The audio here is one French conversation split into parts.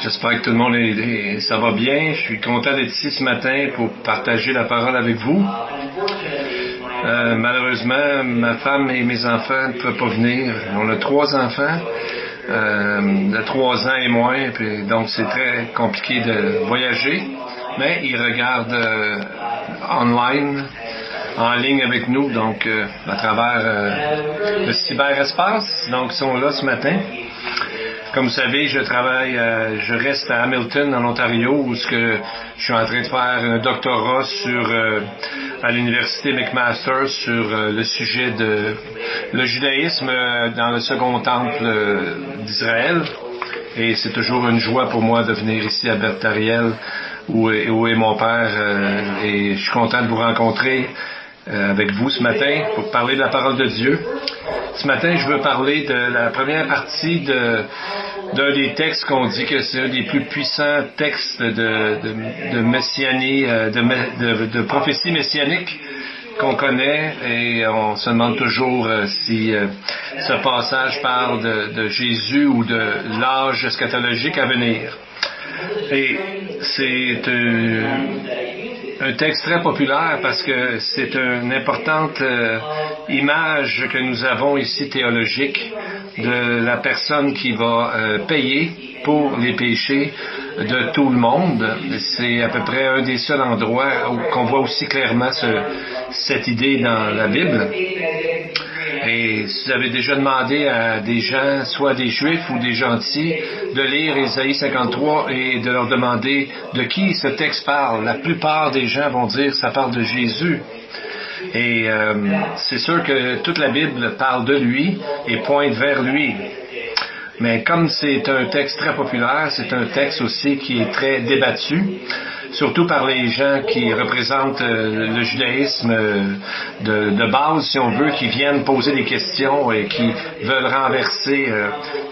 J'espère que tout le monde ça va bien. Je suis content d'être ici ce matin pour partager la parole avec vous. Malheureusement, ma femme et mes enfants ne peuvent pas venir. On a 3 enfants, de 3 ans et moins, puis donc c'est très compliqué de voyager. Mais ils regardent online, en ligne avec nous, donc à travers le cyberespace. Donc ils sont là ce matin. Comme vous savez, je reste à Hamilton, en Ontario, où je suis en train de faire un doctorat à l'université McMaster sur le sujet de le judaïsme dans le second temple d'Israël. Et c'est toujours une joie pour moi de venir ici à Berthariel, où est mon père, et je suis content de vous rencontrer avec vous ce matin pour parler de la parole de Dieu. Ce matin, je veux parler de la première partie d'un des textes qu'on dit que c'est un des plus puissants textes de messianie, de prophétie messianique qu'on connaît, et on se demande toujours si ce passage parle de Jésus ou de l'âge eschatologique à venir. Et c'est un texte très populaire parce que c'est une importante image que nous avons ici théologique de la personne qui va payer pour les péchés de tout le monde. C'est à peu près un des seuls endroits qu'on voit aussi clairement cette idée dans la Bible. Et si vous avez déjà demandé à des gens, soit des Juifs ou des gentils, de lire Ésaïe 53 et de leur demander de qui ce texte parle, la plupart des gens vont dire que ça parle de Jésus. Et c'est sûr que toute la Bible parle de lui et pointe vers lui. Mais comme c'est un texte très populaire, c'est un texte aussi qui est très débattu, surtout par les gens qui représentent le judaïsme de base, si on veut, qui viennent poser des questions et qui veulent renverser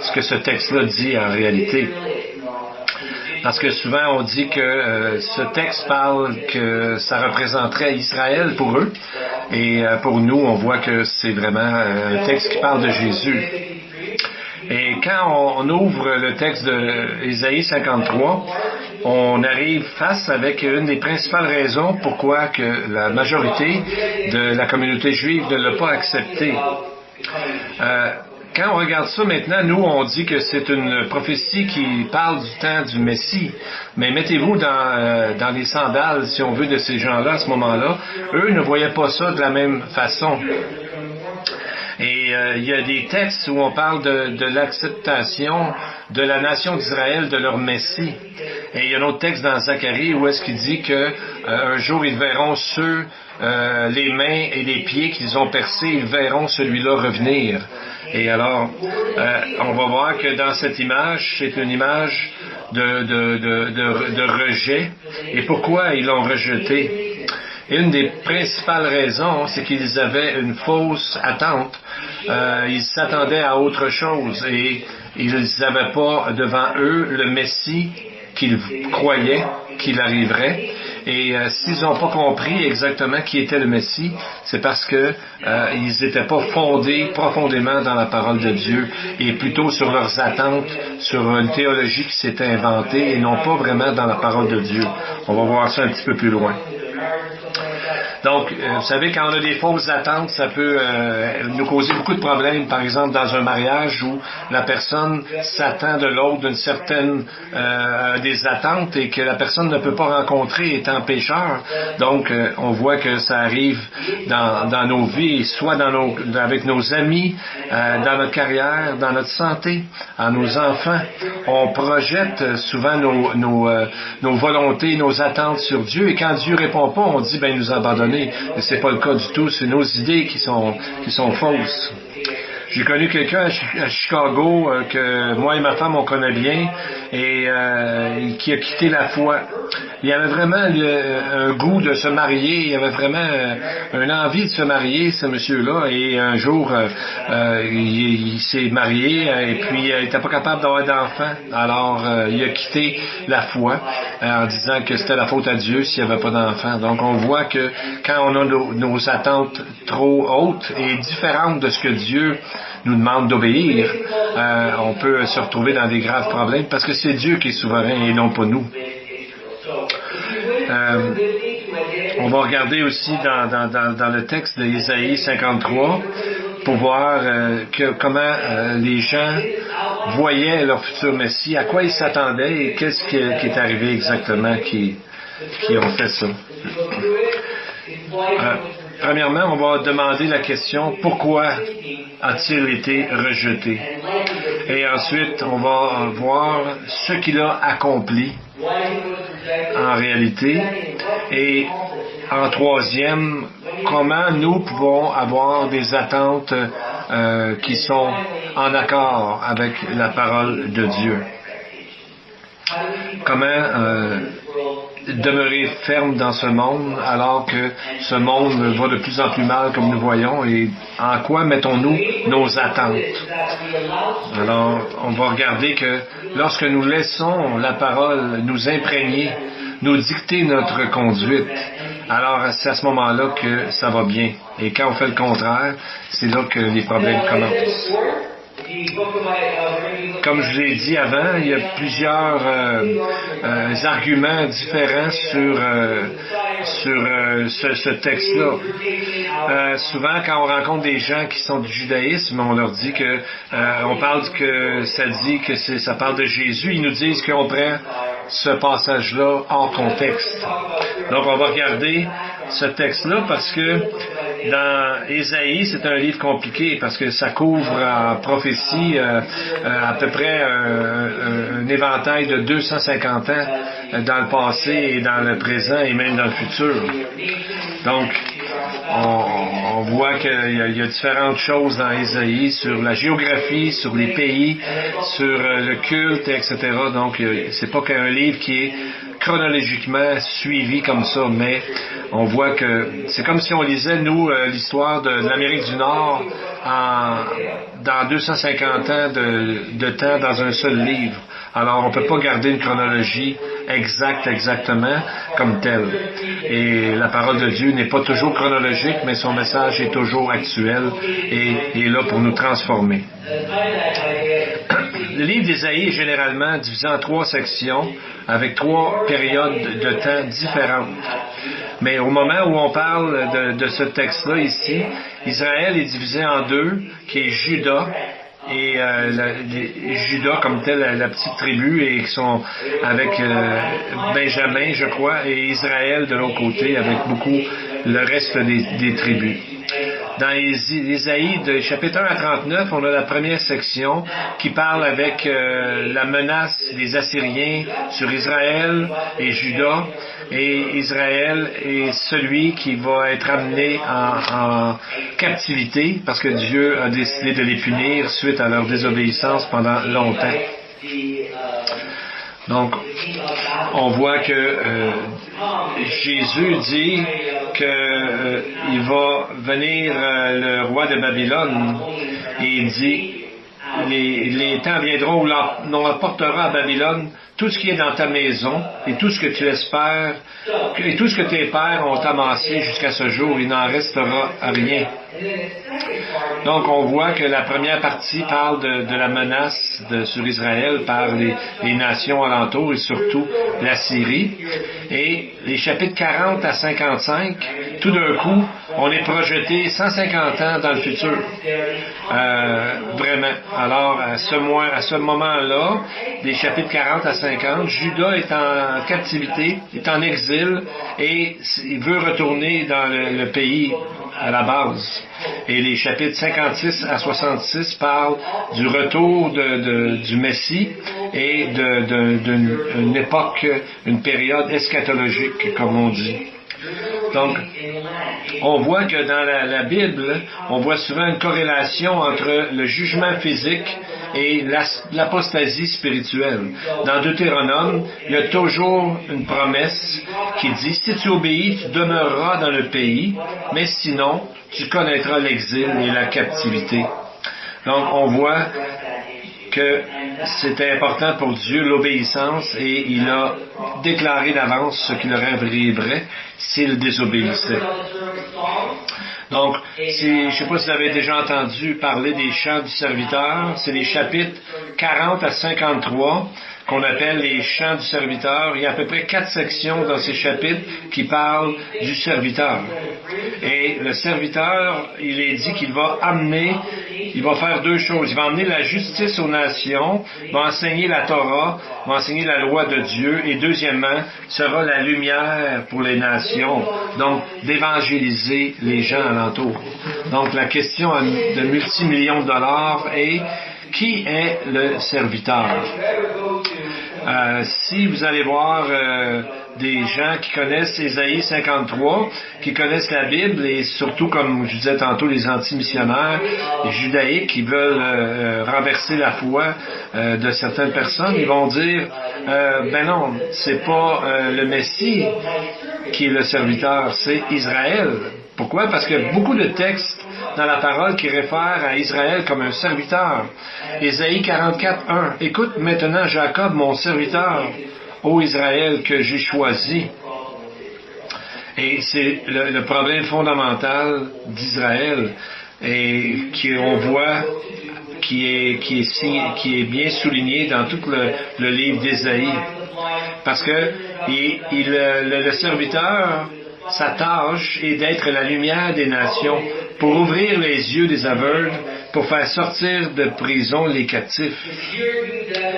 ce que ce texte-là dit en réalité. Parce que souvent on dit que ce texte parle que ça représenterait Israël pour eux, et pour nous on voit que c'est vraiment un texte qui parle de Jésus. Et quand on ouvre le texte de Ésaïe 53, on arrive face avec une des principales raisons pourquoi que la majorité de la communauté juive ne l'a pas accepté. Quand on regarde ça maintenant, nous, on dit que c'est une prophétie qui parle du temps du Messie. Mais mettez-vous dans les sandales, si on veut, de ces gens-là à ce moment-là. Eux ne voyaient pas ça de la même façon. Et il y a des textes où on parle de l'acceptation de la nation d'Israël de leur Messie. Et il y a un autre texte dans Zacharie où est-ce qu'il dit que un jour ils verront les mains et les pieds qu'ils ont percés, ils verront celui-là revenir. Et alors, on va voir que dans cette image, c'est une image de rejet. Et pourquoi ils l'ont rejeté? Une des principales raisons, c'est qu'ils avaient une fausse attente. Ils s'attendaient à autre chose et ils n'avaient pas devant eux le Messie qu'ils croyaient qu'il arriverait. Et s'ils n'ont pas compris exactement qui était le Messie, c'est parce que ils n'étaient pas fondés profondément dans la parole de Dieu et plutôt sur leurs attentes, sur une théologie qui s'était inventée et non pas vraiment dans la parole de Dieu. On va voir ça un petit peu plus loin. Donc, vous savez, quand on a des fausses attentes, ça peut nous causer beaucoup de problèmes. Par exemple, dans un mariage où la personne s'attend de l'autre d'une certaine des attentes et que la personne ne peut pas rencontrer étant pécheur. Donc, on voit que ça arrive dans nos vies, soit avec nos amis, dans notre carrière, dans notre santé, à nos enfants. On projette souvent nos volontés, nos attentes sur Dieu, et quand Dieu répond pas, on dit, il nous abandonne. Mais c'est pas le cas du tout, c'est nos idées qui sont fausses. J'ai connu quelqu'un à Chicago que moi et ma femme on connaît bien et qui a quitté la foi. il avait vraiment un goût de se marier, il avait vraiment une envie de se marier, ce monsieur-là, et un jour, il s'est marié, et puis il n'était pas capable d'avoir d'enfant, alors il a quitté la foi en disant que c'était la faute à Dieu s'il n'y avait pas d'enfant. Donc on voit que quand on a nos attentes trop hautes et différentes de ce que Dieu nous demande d'obéir, on peut se retrouver dans des graves problèmes parce que c'est Dieu qui est souverain et non pas nous. On va regarder aussi dans le texte d'Ésaïe 53 pour voir comment les gens voyaient leur futur Messie, à quoi ils s'attendaient et qu'est-ce qui est arrivé exactement qui ont fait ça. Premièrement, on va demander la question « Pourquoi a-t-il été rejeté? » Et ensuite, on va voir ce qu'il a accompli en réalité. Et en troisième, comment nous pouvons avoir des attentes qui sont en accord avec la parole de Dieu. Comment demeurer ferme dans ce monde alors que ce monde va de plus en plus mal comme nous voyons et en quoi mettons-nous nos attentes. Alors, on va regarder que lorsque nous laissons la parole nous imprégner, nous dicter notre conduite, alors c'est à ce moment-là que ça va bien. Et quand on fait le contraire, c'est là que les problèmes commencent. Comme je vous l'ai dit avant, il y a plusieurs arguments différents sur ce texte-là. Souvent, quand on rencontre des gens qui sont du judaïsme, on leur dit que on parle que ça dit que ça parle de Jésus. Ils nous disent qu'on prend ce passage-là hors contexte. Donc, on va regarder ce texte-là parce que dans Ésaïe, c'est un livre compliqué parce que ça couvre en prophétie à peu près un éventail de 250 ans dans le passé et dans le présent et même dans le futur. Donc, on voit qu'il y a différentes choses dans Ésaïe sur la géographie, sur les pays, sur le culte, etc. Donc, c'est pas qu'un livre qui est chronologiquement suivi comme ça, mais on voit que c'est comme si on lisait, nous, l'histoire de l'Amérique du Nord dans 250 ans de temps dans un seul livre. Alors, on ne peut pas garder une chronologie exactement comme telle. Et la parole de Dieu n'est pas toujours chronologique, mais son message est toujours actuel et est là pour nous transformer. Le livre d'Ésaïe est généralement divisé en 3 sections avec 3 périodes de temps différentes. Mais au moment où on parle de ce texte-là ici, Israël est divisé en 2, qui est Juda, et Juda comme tel, la petite tribu, et qui sont avec Benjamin, je crois, et Israël de l'autre côté, avec beaucoup le reste des tribus. Dans Ésaïe, de chapitre 1 à 39, on a la première section qui parle avec la menace des Assyriens sur Israël et Juda. Et Israël est celui qui va être amené en captivité parce que Dieu a décidé de les punir suite à leur désobéissance pendant longtemps. Donc, on voit que Jésus dit qu'il va venir le roi de Babylone et il dit les temps viendront où l'on apportera à Babylone tout ce qui est dans ta maison et tout ce que tu espères et tout ce que tes pères ont amassé jusqu'à ce jour, il n'en restera rien. Donc on voit que la première partie parle de la menace sur Israël par les nations alentours et surtout la Syrie. Et les chapitres 40 à 55, tout d'un coup, on est projeté 150 ans dans le futur. Vraiment. Alors, à ce moment-là, des chapitres 40 à 50, Juda est en captivité, est en exil, et il veut retourner dans le pays à la base. Et les chapitres 56 à 66 parlent du retour du Messie et d'une époque, une période eschatologique, comme on dit. Donc, on voit que dans la Bible, on voit souvent une corrélation entre le jugement physique et l'apostasie spirituelle. Dans Deutéronome, il y a toujours une promesse qui dit, si tu obéis, tu demeureras dans le pays, mais sinon, tu connaîtras l'exil et la captivité. Donc, on voit que c'était important pour Dieu, l'obéissance, et il a déclaré d'avance ce qui leur arriverait s'ils désobéissaient. Donc, je ne sais pas si vous avez déjà entendu parler des chants du serviteur, c'est les chapitres 40 à 53 qu'on appelle les chants du serviteur. Il y a à peu près 4 sections dans ces chapitres qui parlent du serviteur. Et le serviteur, il est dit qu'il va faire 2 choses. Il va amener la justice aux nations, il va enseigner la Torah, il va enseigner la loi de Dieu, et deuxièmement, sera la lumière pour les nations, donc d'évangéliser les gens alentour. Donc la question de multimillions de dollars est: qui est le serviteur? Si vous allez voir des gens qui connaissent Ésaïe 53, qui connaissent la Bible, et surtout, comme je disais tantôt, les anti-missionnaires, les judaïques qui veulent renverser la foi de certaines personnes, ils vont dire, ben non, c'est pas le Messie qui est le serviteur, c'est Israël. Pourquoi? Parce qu'il y a beaucoup de textes dans la parole qui réfèrent à Israël comme un serviteur. Ésaïe 44, 1. Écoute maintenant Jacob, mon serviteur, ô Israël, que j'ai choisi. Et c'est le problème fondamental d'Israël, et on voit qui est bien souligné dans tout le livre d'Ésaïe. Parce que le serviteur, sa tâche est d'être la lumière des nations, pour ouvrir les yeux des aveugles, pour faire sortir de prison les captifs.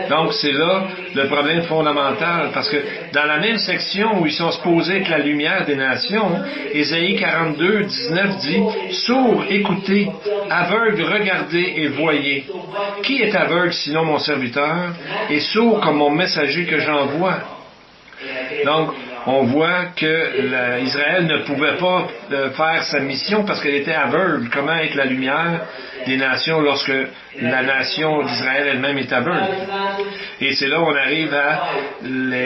Donc c'est là le problème fondamental, parce que dans la même section où ils sont supposés être la lumière des nations, Ésaïe 42, 19 dit, « Sourds, écoutez, aveugles, regardez et voyez. Qui est aveugle sinon mon serviteur, et sourd comme mon messager que j'envoie? » Donc, on voit que Israël ne pouvait pas faire sa mission parce qu'elle était aveugle. Comment être la lumière des nations lorsque la nation d'Israël elle-même est aveugle? Et c'est là où on arrive à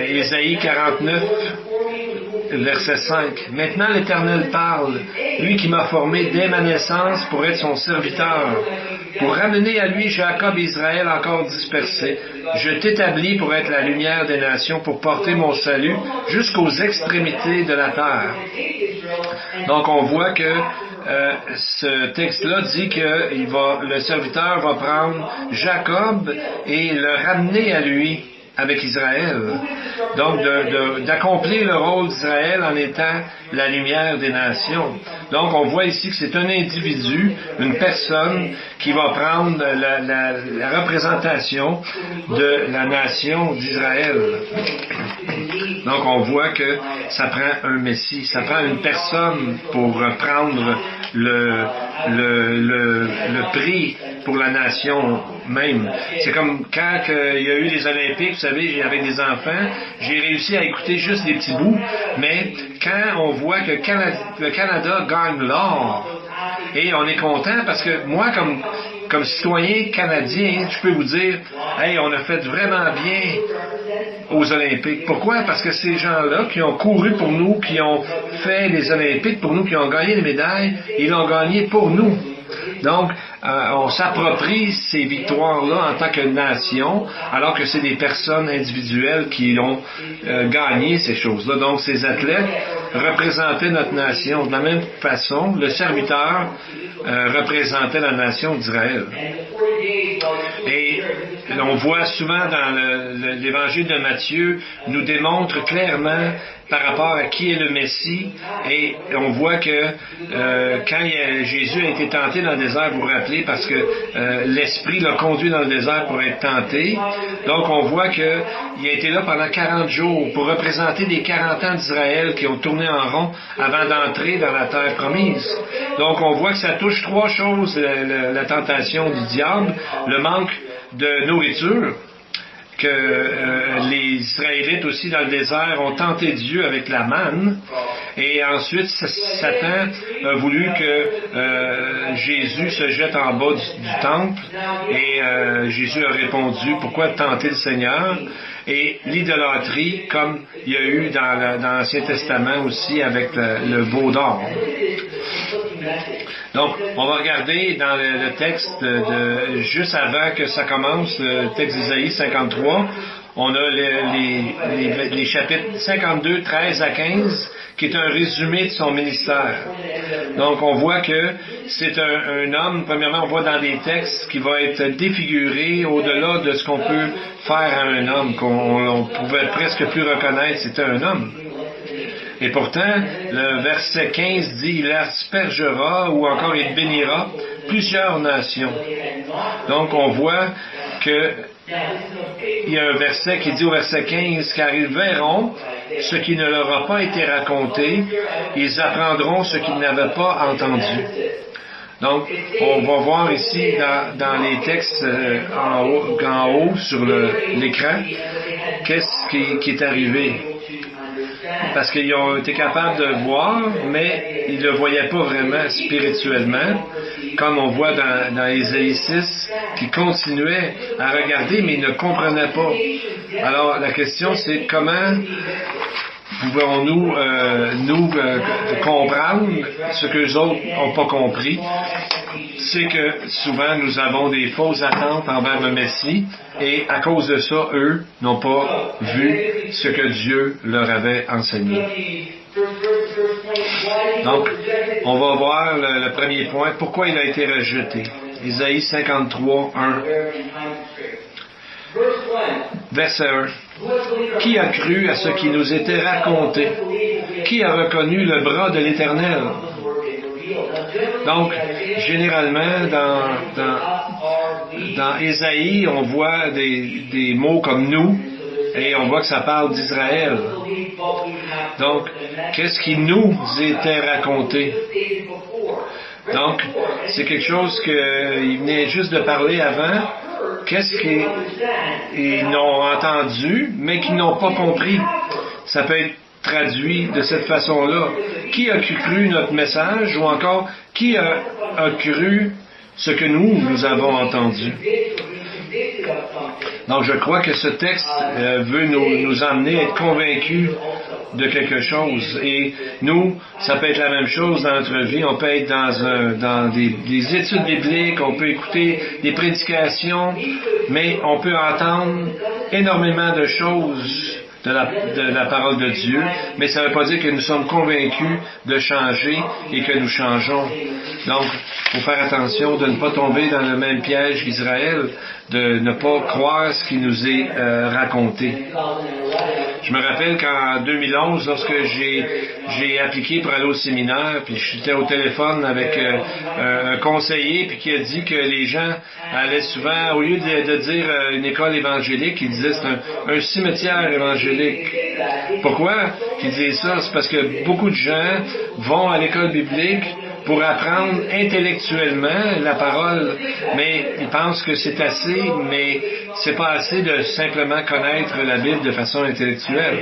Ésaïe 49, verset 5. « Maintenant l'Éternel parle, lui qui m'a formé dès ma naissance pour être son serviteur, pour ramener à lui Jacob et Israël encore dispersés. Je t'établis pour être la lumière des nations, pour porter mon salut jusqu'aux extrémités de la terre. » Donc on voit que ce texte-là dit que le serviteur va prendre Jacob et le ramener à lui avec Israël. Donc, d'accomplir le rôle d'Israël en étant la lumière des nations. Donc, on voit ici que c'est un individu, une personne qui va prendre la représentation de la nation d'Israël. Donc, on voit que ça prend un Messie, ça prend une personne pour prendre le prix pour la nation même. C'est comme quand il y a eu les Olympiques, vous savez, avec des enfants, j'ai réussi à écouter juste des petits bouts, mais quand on voit que le Canada gagne l'or, et on est content parce que moi, comme citoyen canadien, je peux vous dire, hey, on a fait vraiment bien aux Olympiques. Pourquoi? Parce que ces gens-là qui ont couru pour nous, qui ont fait les Olympiques pour nous, qui ont gagné les médailles, ils l'ont gagné pour nous. Donc, on s'approprie ces victoires-là en tant que nation, alors que c'est des personnes individuelles qui ont gagné ces choses-là. Donc, ces athlètes représentaient notre nation. De la même façon, le serviteur représentait la nation d'Israël. Et on voit souvent dans l'évangile de Matthieu, nous démontre clairement par rapport à qui est le Messie, et on voit que quand Jésus a été tenté dans le désert, vous vous rappelez, parce que l'Esprit l'a conduit dans le désert pour être tenté, donc on voit qu'il a été là pendant 40 jours pour représenter les 40 ans d'Israël qui ont tourné en rond avant d'entrer dans la terre promise. Donc on voit que ça touche 3 choses, la tentation du diable, le manque de nourriture, que les Israélites aussi dans le désert ont tenté Dieu avec la manne. Et ensuite, Satan a voulu que Jésus se jette en bas du temple. Et Jésus a répondu, pourquoi tenter le Seigneur? Et l'idolâtrie, comme il y a eu dans l'Ancien Testament aussi avec le veau d'or. Donc, on va regarder dans le texte juste avant que ça commence, le texte d'Isaïe 53, on a les chapitres 52, 13 à 15, qui est un résumé de son ministère. Donc, on voit que c'est un homme, premièrement, on voit dans des textes qui va être défiguré au-delà de ce qu'on peut faire à un homme, qu'on pouvait presque plus reconnaître, c'était un homme. Et pourtant, le verset 15 dit, il aspergera ou encore il bénira plusieurs nations. Donc, on voit que il y a un verset qui dit au verset 15, car ils verront ce qui ne leur a pas été raconté, ils apprendront ce qu'ils n'avaient pas entendu. Donc, on va voir ici dans les textes en haut sur l'écran, qu'est-ce qui est arrivé. Parce qu'ils ont été capables de voir, mais ils ne le voyaient pas vraiment spirituellement, comme on voit dans Ésaïe 6, qui continuaient à regarder, mais ils ne comprenaient pas. Alors, la question, c'est comment pouvons-nous comprendre ce que les autres n'ont pas compris? C'est que souvent nous avons des fausses attentes envers le Messie et à cause de ça, eux n'ont pas vu ce que Dieu leur avait enseigné. Donc, on va voir le premier point. Pourquoi il a été rejeté? Ésaïe 53, 1. Verset 1. Qui a cru à ce qui nous était raconté? Qui a reconnu le bras de l'Éternel? Donc, généralement, dans Ésaïe, on voit des mots comme « nous », et on voit que ça parle d'Israël. Donc, qu'est-ce qui nous était raconté? Donc, c'est quelque chose qu'il venait juste de parler avant. Qu'est-ce qu'ils n'ont entendu, mais qu'ils n'ont pas compris? Ça peut être traduit de cette façon-là. Qui a cru notre message, ou encore, qui a cru ce que nous avons entendu? Donc, je crois que ce texte veut nous emmener à être convaincus de quelque chose. Et nous, ça peut être la même chose dans notre vie. On peut être dans des études bibliques, on peut écouter des prédications, mais on peut entendre énormément de choses de la parole de Dieu, mais ça ne veut pas dire que nous sommes convaincus de changer et que nous changeons. Donc, il faut faire attention de ne pas tomber dans le même piège qu'Israël, de ne pas croire ce qui nous est raconté. Je me rappelle qu'en 2011, lorsque j'ai appliqué pour aller au séminaire, puis j'étais au téléphone avec un conseiller, puis qui a dit que les gens allaient souvent, au lieu de dire une école évangélique, ils disaient c'est un cimetière évangélique. Pourquoi qu'ils disaient ça? C'est parce que beaucoup de gens vont à l'école biblique pour apprendre intellectuellement la parole, mais ils pensent que c'est assez, mais c'est pas assez de simplement connaître la Bible de façon intellectuelle.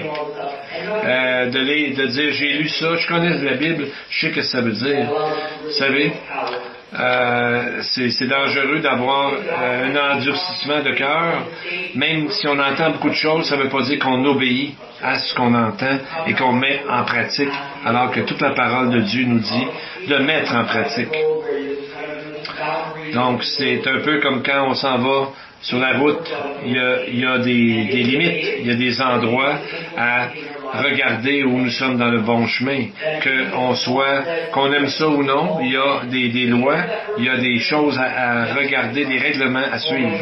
De dire j'ai lu ça, je connais la Bible, je sais ce que ça veut dire. Vous savez, c'est dangereux d'avoir un endurcissement de cœur. Même si on entend beaucoup de choses, ça ne veut pas dire qu'on obéit à ce qu'on entend et qu'on met en pratique, alors que toute la parole de Dieu nous dit de mettre en pratique. Donc, c'est un peu comme quand on s'en va sur la route, il y a des limites, il y a des endroits à regarder où nous sommes dans le bon chemin. Qu'on aime ça ou non, il y a des lois, il y a des choses à regarder, des règlements à suivre.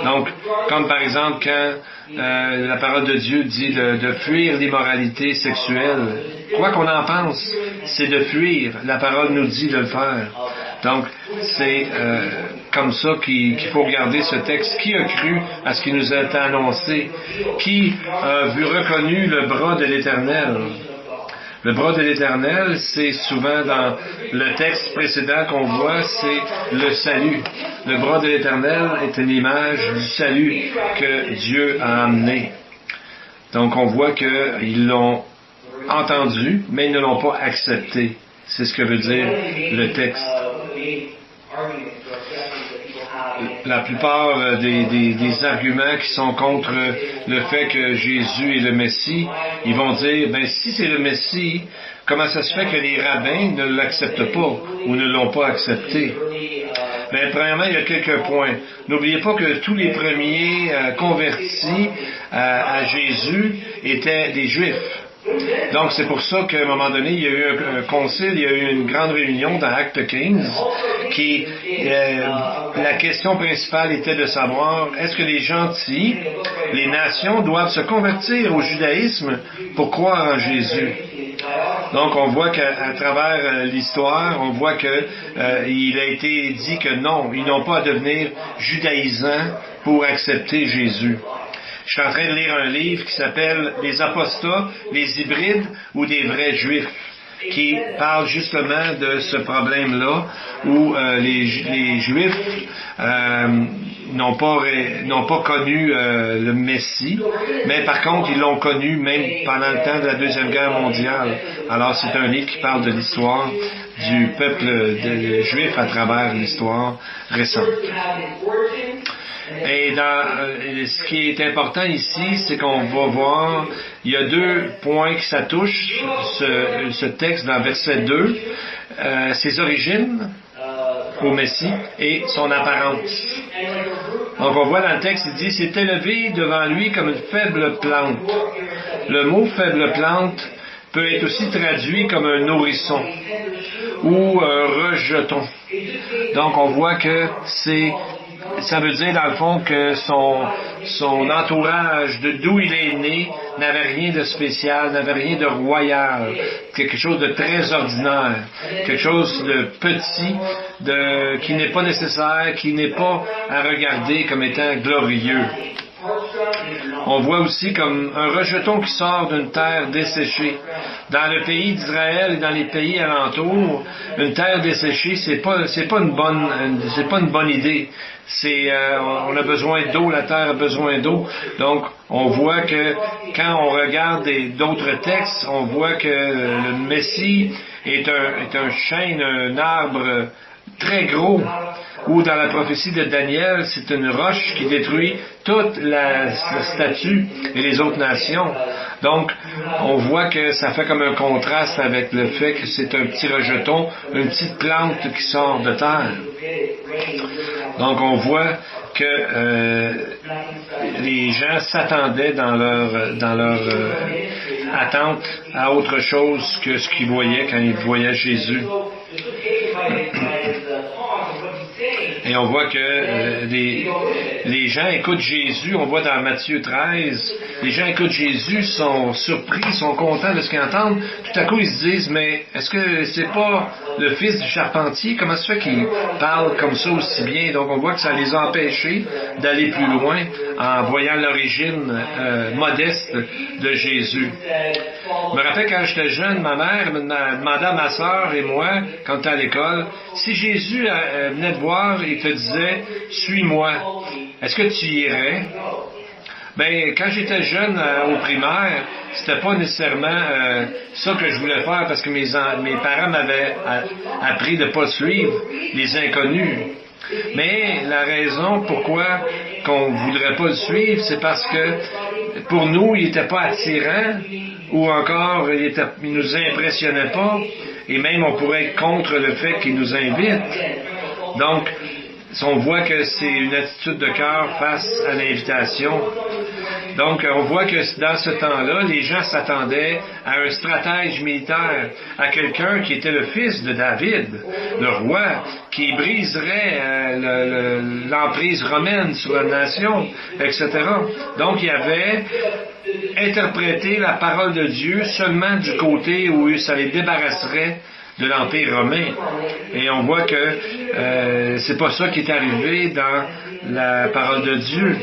Donc, comme par exemple quand la parole de Dieu dit de fuir l'immoralité sexuelle, quoi qu'on en pense, c'est de fuir. La parole nous dit de le faire. Donc, c'est comme ça qu'il faut regarder ce texte. Qui a cru à ce qui nous a été annoncé? Qui a reconnu le bras de l'Éternel? Le bras de l'Éternel, c'est souvent dans le texte précédent qu'on voit, c'est le salut. Le bras de l'Éternel est une image du salut que Dieu a amené. Donc on voit qu'ils l'ont entendu, mais ils ne l'ont pas accepté. C'est ce que veut dire le texte. La plupart des arguments qui sont contre le fait que Jésus est le Messie, ils vont dire, si c'est le Messie, comment ça se fait que les rabbins ne l'acceptent pas ou ne l'ont pas accepté? Premièrement, il y a quelques points. N'oubliez pas que tous les premiers convertis à Jésus étaient des Juifs. Donc, c'est pour ça qu'à un moment donné, il y a eu un concile, il y a eu une grande réunion dans Acte 15, la question principale était de savoir, est-ce que les gentils, les nations, doivent se convertir au judaïsme pour croire en Jésus? Donc, on voit qu'à travers l'histoire, on voit il a été dit que non, ils n'ont pas à devenir judaïsants pour accepter Jésus. Je suis en train de lire un livre qui s'appelle « Les apostats, les hybrides ou des vrais juifs », qui parle justement de ce problème-là où les juifs n'ont pas connu le Messie, mais par contre ils l'ont connu même pendant le temps de la Deuxième Guerre mondiale. Alors c'est un livre qui parle de l'histoire du peuple juif à travers l'histoire récente. Et ce qui est important ici, c'est qu'on va voir, il y a 2 points que ça touche, ce texte dans verset 2, ses origines au Messie et son apparence. Donc on voit dans le texte, il dit, s'est élevé devant lui comme une faible plante. Le mot faible plante peut être aussi traduit comme un nourrisson ou un rejeton. Donc on voit que ça veut dire, dans le fond, que son entourage, d'où il est né, n'avait rien de spécial, n'avait rien de royal, quelque chose de très ordinaire, quelque chose de petit, qui n'est pas nécessaire, qui n'est pas à regarder comme étant glorieux. On voit aussi comme un rejeton qui sort d'une terre desséchée. Dans le pays d'Israël et dans les pays alentours, une terre desséchée, c'est pas une bonne idée. On a besoin d'eau, la terre a besoin d'eau. Donc, on voit que quand on regarde d'autres textes, on voit que le Messie est un chêne, un arbre très gros, ou dans la prophétie de Daniel, c'est une roche qui détruit toute la statue et les autres nations. Donc, on voit que ça fait comme un contraste avec le fait que c'est un petit rejeton, une petite plante qui sort de terre. Donc, on voit que les gens s'attendaient dans leur attente à autre chose que ce qu'ils voyaient quand ils voyaient Jésus. Et on voit que les gens écoutent Jésus, on voit dans Matthieu 13, les gens écoutent Jésus, sont surpris, sont contents de ce qu'ils entendent. Tout à coup, ils se disent, mais est-ce que c'est pas le fils du charpentier? Comment se fait qu'il parle comme ça aussi bien? Donc on voit que ça les a empêchés d'aller plus loin en voyant l'origine modeste de Jésus. Je me rappelle quand j'étais jeune, ma mère me demandait à ma sœur et moi, quand on était à l'école, si Jésus venait te voir et te disait « Suis-moi », est-ce que tu irais? Quand j'étais jeune au primaire, c'était pas nécessairement ça que je voulais faire parce que mes parents m'avaient appris de ne pas suivre les inconnus. Mais la raison pourquoi qu'on ne voudrait pas le suivre, c'est parce que pour nous, il n'était pas attirant ou encore il nous impressionnait pas et même on pourrait être contre le fait qu'il nous invite. Donc, on voit que c'est une attitude de cœur face à l'invitation. Donc, on voit que dans ce temps-là, les gens s'attendaient à un stratège militaire, à quelqu'un qui était le fils de David, le roi, qui briserait l'emprise romaine sur la nation, etc. Donc, il avait interprété la parole de Dieu seulement du côté où ça les débarrasserait de l'Empire romain. Et on voit que c'est pas ça qui est arrivé dans la parole de Dieu.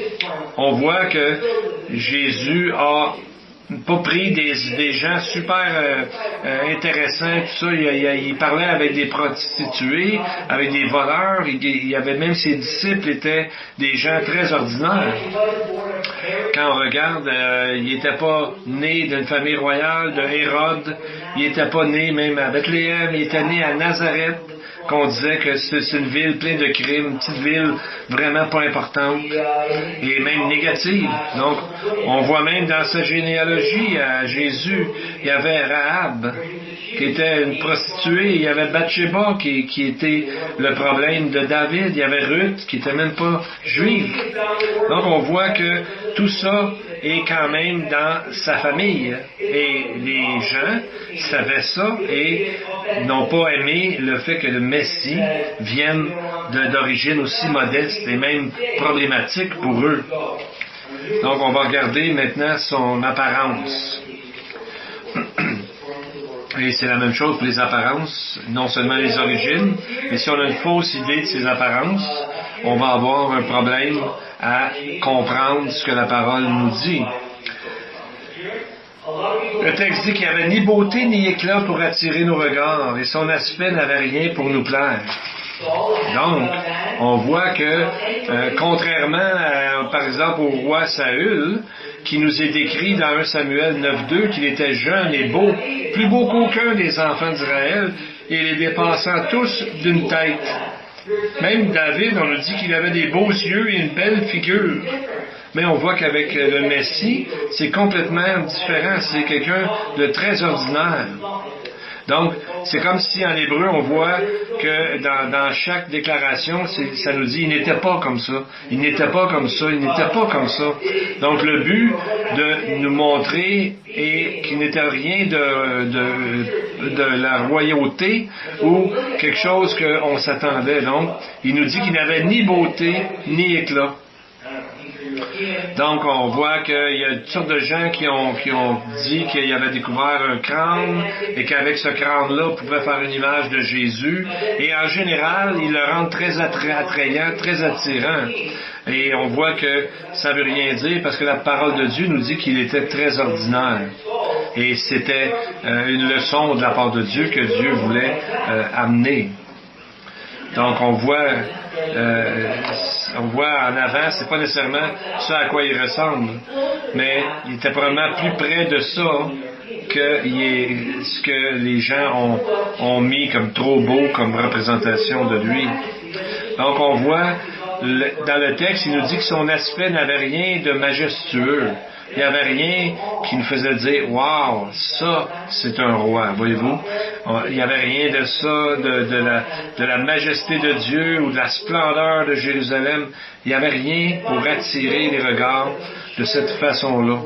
On voit que Jésus a pas pris des gens super intéressants, tout ça. Il parlait avec des prostituées, avec des voleurs. Il y avait même ses disciples étaient des gens très ordinaires. Quand on regarde, il n'était pas né d'une famille royale, de Hérode. Il n'était pas né même à Bethléem. Il était né à Nazareth, qu'on disait que c'est une ville pleine de crimes, une petite ville vraiment pas importante et même négative. Donc, on voit même dans sa généalogie à Jésus, il y avait Rahab, qui était une prostituée, il y avait Bathsheba, qui était le problème de David, il y avait Ruth, qui était même pas juive. Donc, on voit que tout ça est quand même dans sa famille. Et les gens savaient ça et n'ont pas aimé le fait que le Messie vienne d'origine aussi modeste et même problématique pour eux. Donc, on va regarder maintenant son apparence. Et c'est la même chose pour les apparences, non seulement les origines, mais si on a une fausse idée de ces apparences, on va avoir un problème à comprendre ce que la parole nous dit. Le texte dit qu'il n'y avait ni beauté ni éclat pour attirer nos regards, et son aspect n'avait rien pour nous plaire. Donc, on voit que, contrairement, par exemple, au roi Saül, qui nous est décrit dans 1 Samuel 9.2, qu'il était jeune et beau, plus beau qu'aucun des enfants d'Israël, et les dépassant tous d'une tête. Même David, on nous dit qu'il avait des beaux yeux et une belle figure. Mais on voit qu'avec le Messie, c'est complètement différent. C'est quelqu'un de très ordinaire. Donc, c'est comme si en hébreu, on voit que dans chaque déclaration, ça nous dit, il n'était pas comme ça, il n'était pas comme ça, il n'était pas comme ça. Donc, le but de nous montrer est qu'il n'était rien de la royauté ou quelque chose qu'on s'attendait. Donc, il nous dit qu'il n'avait ni beauté, ni éclat. Donc, on voit qu'il y a toutes sortes de gens qui ont dit qu'il avait découvert un crâne et qu'avec ce crâne-là, on pouvait faire une image de Jésus. Et en général, il le rend très attrayant, très attirant. Et on voit que ça veut rien dire parce que la parole de Dieu nous dit qu'il était très ordinaire. Et c'était une leçon de la part de Dieu que Dieu voulait amener. Donc, on voit en avant, c'est pas nécessairement ça à quoi il ressemble, mais il était probablement plus près de ça que ce que les gens ont mis comme trop beau comme représentation de lui. Donc, on voit, dans le texte, il nous dit que son aspect n'avait rien de majestueux. Il n'y avait rien qui nous faisait dire « Wow, ça, c'est un roi », voyez-vous. Il n'y avait rien de ça, de la majesté de Dieu ou de la splendeur de Jérusalem. Il n'y avait rien pour attirer les regards de cette façon-là.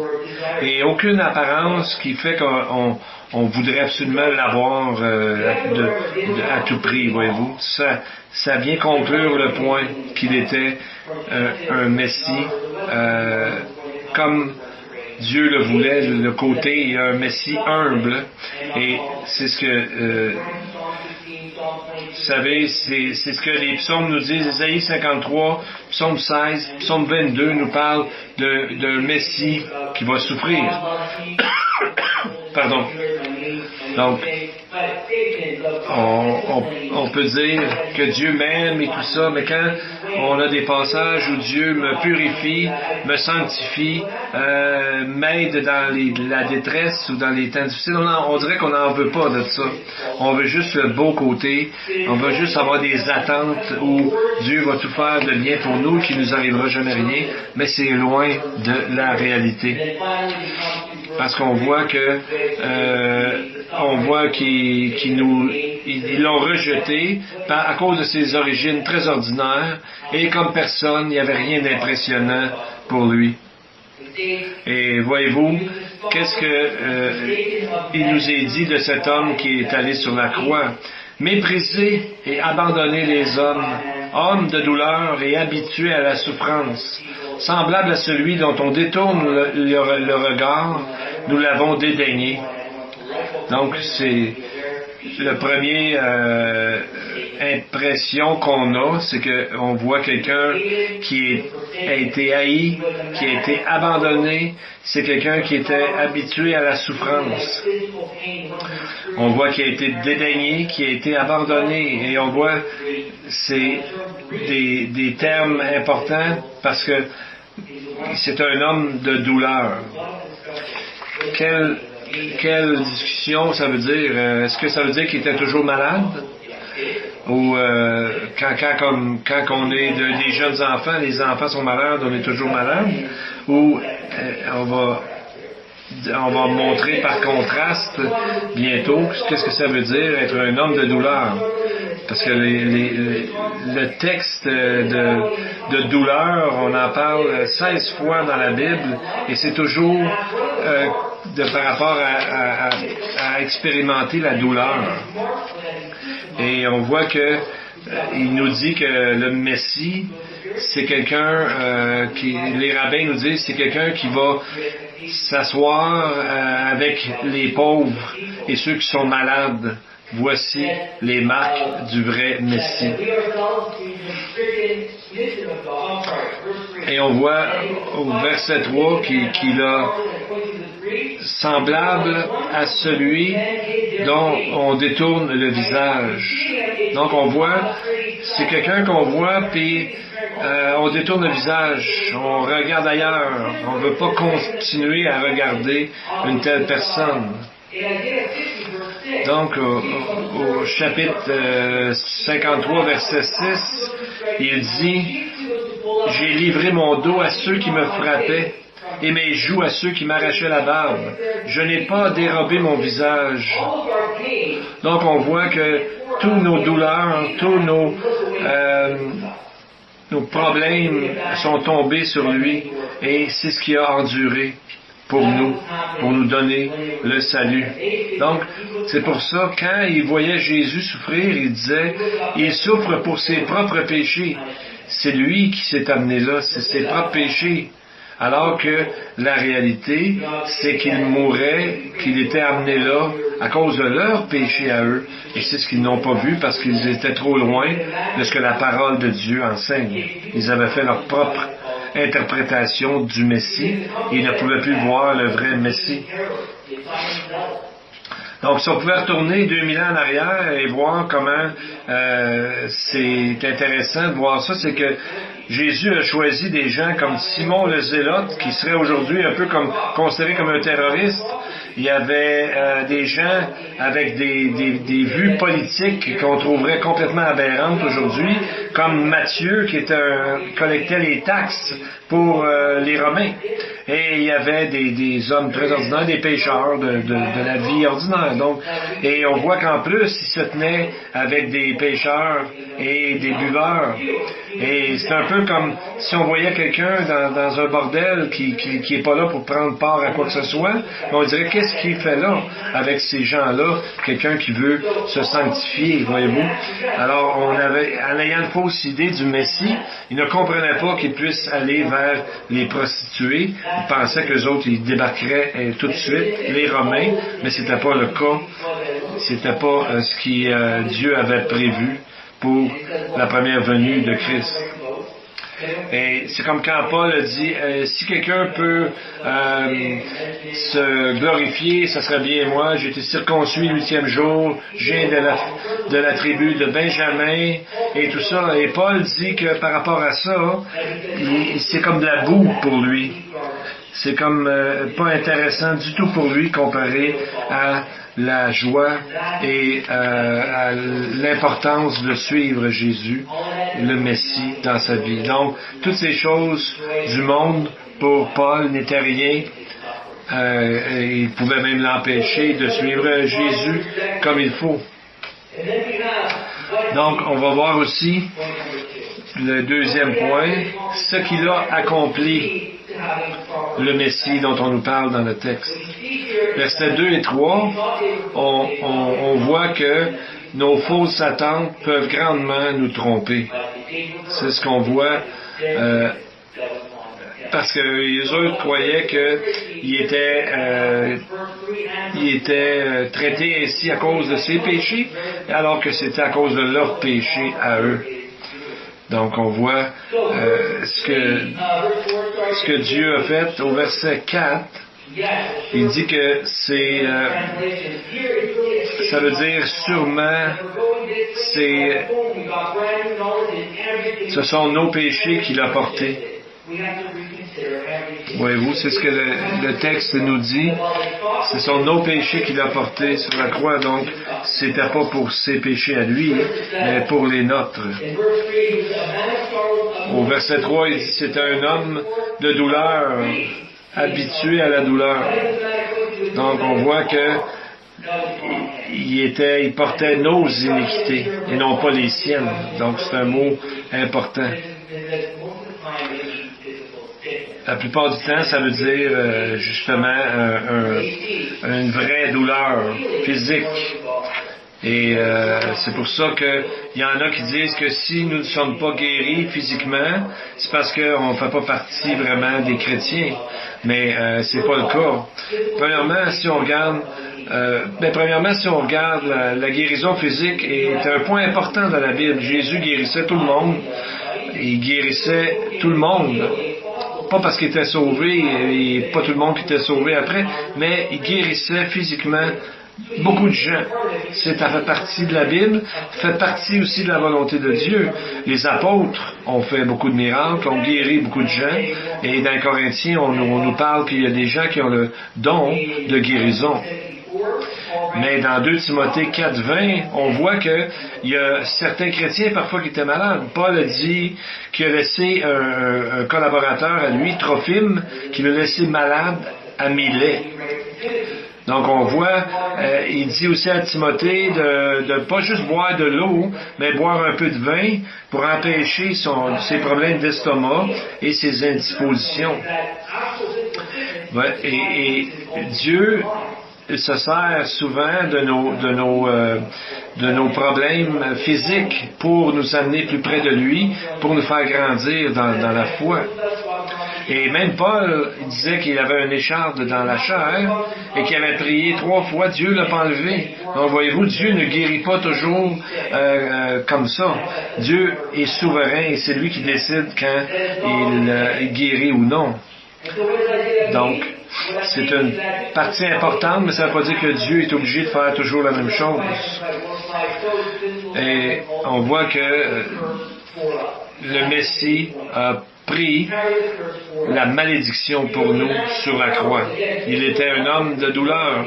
Et aucune apparence qui fait qu'on voudrait absolument l'avoir à tout prix, voyez-vous. Ça vient conclure le point qu'il était un Messie comme Dieu le voulait, le côté, il y a un Messie humble. Et c'est ce que, vous savez, c'est ce que les psaumes nous disent. Ésaïe 53, psaume 16, psaume 22 nous parlent d'un Messie qui va souffrir. Pardon. Donc, on peut dire que Dieu m'aime et tout ça, mais quand on a des passages où Dieu me purifie, me sanctifie, m'aide dans la détresse ou dans les temps difficiles, on dirait qu'on n'en veut pas de ça. On veut juste le beau côté, on veut juste avoir des attentes où Dieu va tout faire de bien pour nous, qu'il nous arrivera jamais rien, mais c'est loin de la réalité. Parce qu'on voit que qu'ils l'ont rejeté à cause de ses origines très ordinaires et comme personne, il n'y avait rien d'impressionnant pour lui. Et voyez-vous, qu'est-ce que il nous est dit de cet homme qui est allé sur la croix? Mépriser et abandonner les hommes, homme de douleur et habitué à la souffrance, semblable à celui dont on détourne le regard, nous l'avons dédaigné. Donc, c'est le premier impression qu'on a, c'est qu'on voit quelqu'un qui a été haï, qui a été abandonné, c'est quelqu'un qui était habitué à la souffrance. On voit qu'il a été dédaigné, qui a été abandonné, et on voit c'est des termes importants parce que c'est un homme de douleur. Quelle discussion ça veut dire? Est-ce que ça veut dire qu'il était toujours malade? Ou quand on est des jeunes enfants, les enfants sont malades, on est toujours malade? Ou on va montrer par contraste bientôt qu'est-ce que ça veut dire être un homme de douleur. Parce que le texte de douleur, on en parle 16 fois dans la Bible, et c'est toujours par rapport à expérimenter la douleur. Et on voit que il nous dit que le Messie, c'est quelqu'un les rabbins nous disent, c'est quelqu'un qui va s'asseoir avec les pauvres et ceux qui sont malades. Voici les marques du vrai Messie. Et on voit au verset 3 qu'il a semblable à celui dont on détourne le visage. Donc on voit, c'est quelqu'un qu'on voit, puis on détourne le visage, on regarde ailleurs, on ne veut pas continuer à regarder une telle personne. Donc, au chapitre 53, verset 6, il dit « J'ai livré mon dos à ceux qui me frappaient, et mes joues à ceux qui m'arrachaient la barbe. Je n'ai pas dérobé mon visage. » Donc, on voit que tous nos douleurs, tous nos problèmes sont tombés sur lui, et c'est ce qu'il a enduré pour nous donner le salut. Donc, c'est pour ça, quand il voyait Jésus souffrir, il disait, il souffre pour ses propres péchés. C'est lui qui s'est amené là, c'est ses propres péchés. Alors que la réalité, c'est qu'il mourait, qu'il était amené là à cause de leurs péchés à eux. Et c'est ce qu'ils n'ont pas vu parce qu'ils étaient trop loin de ce que la parole de Dieu enseigne. Ils avaient fait leur propre interprétation du Messie et ils ne pouvaient plus voir le vrai Messie. Donc, si on pouvait retourner 2000 ans en arrière et voir comment c'est intéressant de voir ça, c'est que Jésus a choisi des gens comme Simon le Zélote, qui serait aujourd'hui un peu considéré comme un terroriste. Il y avait des gens avec des vues politiques qu'on trouverait complètement aberrantes aujourd'hui, comme Matthieu, qui collectait les taxes pour les Romains. Et il y avait des hommes très ordinaires, des pécheurs de la vie ordinaire. Donc, et on voit qu'en plus, ils se tenaient avec des pécheurs et des buveurs. Et c'est un peu comme si on voyait quelqu'un dans un bordel qui est pas là pour prendre part à quoi que ce soit, on dirait qu'est-ce qu'il fait là avec ces gens-là, quelqu'un qui veut se sanctifier, voyez-vous. Alors, en ayant une fausse idée du Messie, ils ne comprenaient pas qu'ils puissent aller vers les prostituées. Ils pensaient qu'eux autres, ils débarqueraient tout de suite, les Romains, mais c'était pas le cas. C'était pas ce que Dieu avait prévu pour la première venue de Christ. Et c'est comme quand Paul a dit, si quelqu'un peut se glorifier, ça serait bien moi. J'ai été circoncis le 8e jour, je viens de la tribu de Benjamin et tout ça. Et Paul dit que par rapport à ça, c'est comme de la boue pour lui. C'est comme pas intéressant du tout pour lui comparé à la joie et à l'importance de suivre Jésus, le Messie, dans sa vie. Donc, toutes ces choses du monde, pour Paul, n'étaient rien. Il pouvait même l'empêcher de suivre Jésus comme il faut. Donc, on va voir aussi le deuxième point, ce qu'il a accompli, le Messie dont on nous parle dans le texte. Versets 2 et 3, on voit que nos fausses attentes peuvent grandement nous tromper. C'est ce qu'on voit parce que les autres croyaient qu'il était traité ainsi à cause de ses péchés, alors que c'était à cause de leurs péchés à eux. Donc on voit ce que Dieu a fait au verset 4. Il dit que ça veut dire sûrement, ce sont nos péchés qu'il a portés. Voyez-vous, c'est ce que le texte nous dit. Ce sont nos péchés qu'il a portés sur la croix, donc c'était pas pour ses péchés à lui, mais pour les nôtres. Au verset 3, il dit c'était un homme de douleur, habitué à la douleur. Donc on voit que il portait nos iniquités et non pas les siennes. Donc c'est un mot important. La plupart du temps, ça veut dire justement une vraie douleur physique. Et c'est pour ça qu'il y en a qui disent que si nous ne sommes pas guéris physiquement, c'est parce qu'on ne fait pas partie vraiment des chrétiens. Mais c'est pas le cas. Premièrement, si on regarde la guérison physique est un point important dans la Bible. Jésus guérissait tout le monde. Il guérissait tout le monde. Pas parce qu'il était sauvé, et pas tout le monde qui était sauvé après, mais il guérissait physiquement beaucoup de gens. Ça fait partie de la Bible, fait partie aussi de la volonté de Dieu. Les apôtres ont fait beaucoup de miracles, ont guéri beaucoup de gens, et dans Corinthiens, on nous parle qu'il y a des gens qui ont le don de guérison. Mais dans 2 Timothée 4:20, on voit qu'il y a certains chrétiens parfois qui étaient malades. Paul a dit qu'il a laissé un collaborateur à lui, Trophime, qui l'a laissé malade à Milet. Donc on voit, il dit aussi à Timothée de pas juste boire de l'eau, mais boire un peu de vin pour empêcher ses problèmes d'estomac et ses indispositions. Ouais, et Dieu se sert souvent de nos problèmes physiques pour nous amener plus près de lui, pour nous faire grandir dans la foi. Et même Paul disait qu'il avait un écharde dans la chair et qu'il avait prié 3 fois, Dieu l'a pas enlevé. Donc voyez-vous, Dieu ne guérit pas toujours comme ça. Dieu est souverain et c'est lui qui décide quand il guérit ou non. Donc, c'est une partie importante, mais ça ne veut pas dire que Dieu est obligé de faire toujours la même chose. Et on voit que le Messie a pris la malédiction pour nous sur la croix. Il était un homme de douleur,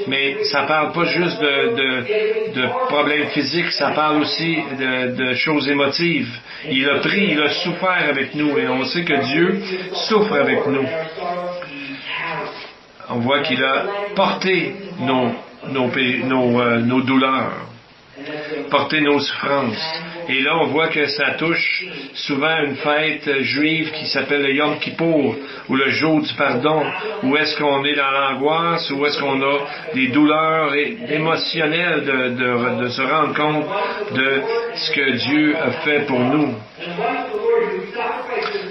mais ça parle pas juste de problèmes physiques, ça parle aussi de choses émotives. Il a souffert avec nous, et on sait que Dieu souffre avec nous. On voit qu'il a porté nos douleurs, porté nos souffrances. Et là, on voit que ça touche souvent une fête juive qui s'appelle le Yom Kippour, ou le jour du pardon, où est-ce qu'on est dans l'angoisse, où est-ce qu'on a des douleurs émotionnelles de se rendre compte de ce que Dieu a fait pour nous.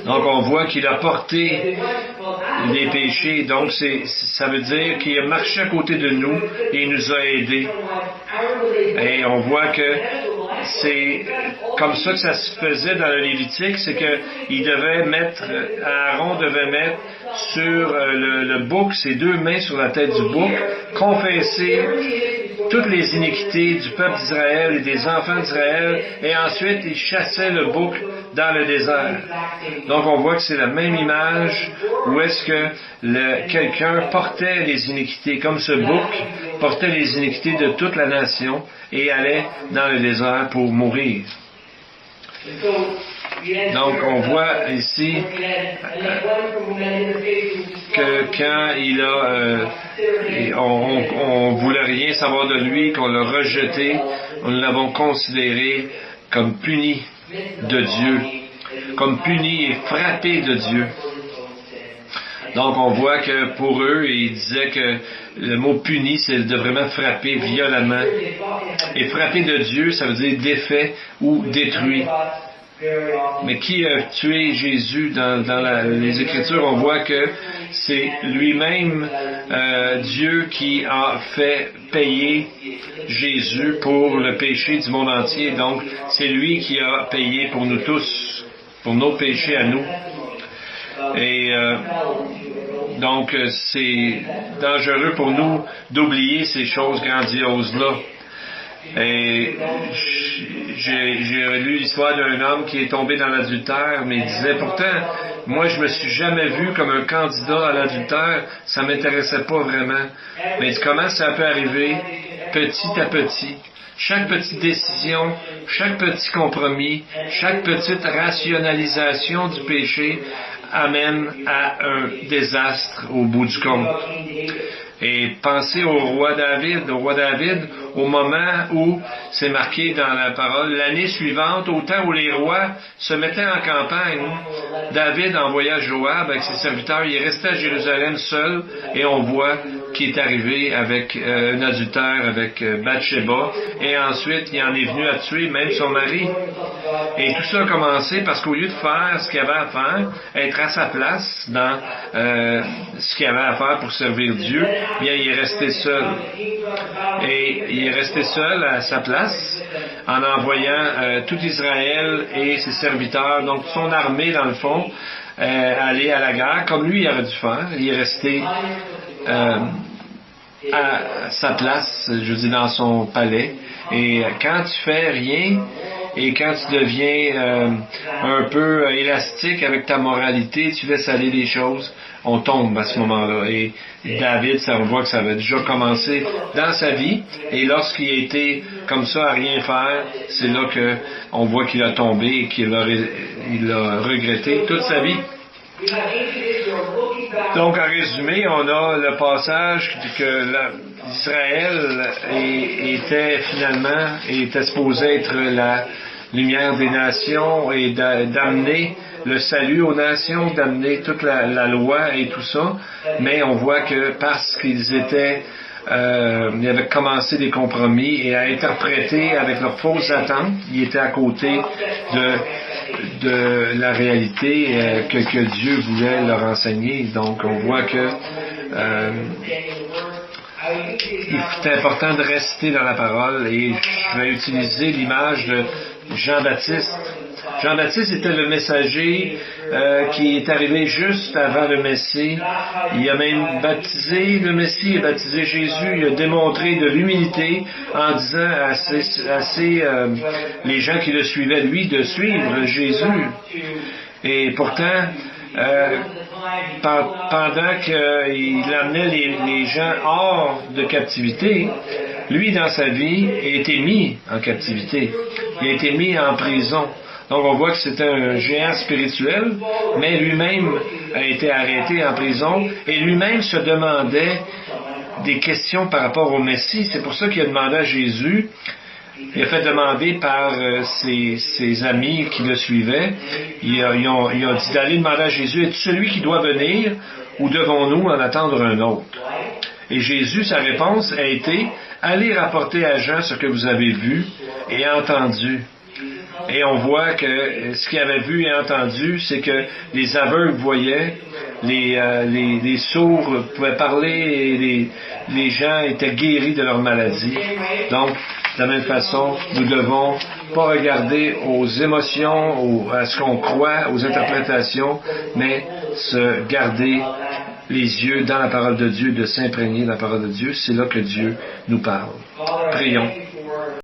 Donc, on voit qu'il a porté les péchés. Donc, ça veut dire qu'il a marché à côté de nous et il nous a aidés. Et on voit que c'est comme ça que ça se faisait dans le Lévitique, c'est que Aaron devait mettre sur le bouc, ses 2 mains sur la tête du bouc, confesser toutes les iniquités du peuple d'Israël et des enfants d'Israël, et ensuite il chassait le bouc dans le désert. Donc on voit que c'est la même image où est-ce que quelqu'un portait les iniquités, comme ce bouc portait les iniquités de toute la nation et allait dans le désert pour mourir. Donc on voit ici que quand on voulait rien savoir de lui, qu'on l'a rejeté, nous l'avons considéré comme puni de Dieu, comme puni et frappé de Dieu. Donc on voit que pour eux, ils disaient que le mot puni, c'est de vraiment frapper violemment. Et frapper de Dieu, ça veut dire défait ou détruit. Mais qui a tué Jésus dans les Écritures? On voit que c'est lui-même Dieu qui a fait payer Jésus pour le péché du monde entier. Donc, c'est lui qui a payé pour nous tous, pour nos péchés à nous. Et donc, c'est dangereux pour nous d'oublier ces choses grandioses-là. Et j'ai lu l'histoire d'un homme qui est tombé dans l'adultère, mais il disait, pourtant, moi je me suis jamais vu comme un candidat à l'adultère, ça m'intéressait pas vraiment. Mais il dit, comment ça peut arriver petit à petit? Chaque petite décision, chaque petit compromis, chaque petite rationalisation du péché amène à un désastre au bout du compte. Et pensez au roi David, au moment où c'est marqué dans la parole, l'année suivante, au temps où les rois se mettaient en campagne, David envoya Joab avec ses serviteurs, il est resté à Jérusalem seul, et on voit qu'il est arrivé avec un adultère avec Bathsheba, et ensuite il en est venu à tuer même son mari. Et tout ça a commencé parce qu'au lieu de faire ce qu'il avait à faire, être à sa place dans ce qu'il avait à faire pour servir Dieu, bien il est resté seul. Et il est resté seul à sa place en envoyant tout Israël et ses serviteurs, donc son armée dans le fond, aller à la guerre, comme lui il aurait dû faire. Il est resté à sa place, je veux dire, dans son palais. Et quand tu fais rien, et quand tu deviens un peu élastique avec ta moralité, tu laisses aller les choses, on tombe à ce moment-là. Et David, ça on voit que ça avait déjà commencé dans sa vie, et lorsqu'il a été comme ça à rien faire, c'est là que on voit qu'il a tombé et qu'il a regretté toute sa vie. Donc, en résumé, on a le passage que Israël était supposé être la lumière des nations et d'amener le salut aux nations, d'amener toute la loi et tout ça, mais on voit que parce qu'ils étaient ils avaient commencé des compromis et à interpréter avec leurs fausses attentes, ils étaient à côté de la réalité que Dieu voulait leur enseigner. Donc on voit que c'est important de rester dans la parole, et je vais utiliser l'image de Jean-Baptiste. Jean-Baptiste était le messager qui est arrivé juste avant le Messie. Il a même baptisé le Messie, il a baptisé Jésus, il a démontré de l'humilité en disant à les gens qui le suivaient, lui, de suivre Jésus. Et pourtant, pendant qu'il amenait les gens hors de captivité, lui, dans sa vie, a été mis en captivité. Il a été mis en prison. Donc, on voit que c'était un géant spirituel, mais lui-même a été arrêté en prison, et lui-même se demandait des questions par rapport au Messie. C'est pour ça qu'il a demandé à Jésus. Il a fait demander par ses amis qui le suivaient. Ils ont dit d'aller demander à Jésus, es-tu celui qui doit venir, ou devons-nous en attendre un autre? Et Jésus, sa réponse a été, allez rapporter à Jean ce que vous avez vu et entendu. Et on voit que ce qu'il avait vu et entendu, c'est que les aveugles voyaient, les sourds pouvaient parler, et les gens étaient guéris de leur maladie. Donc, de la même façon, nous devons pas regarder aux émotions, à ce qu'on croit, aux interprétations, mais se garder les yeux dans la parole de Dieu, de s'imprégner de la parole de Dieu. C'est là que Dieu nous parle. Prions.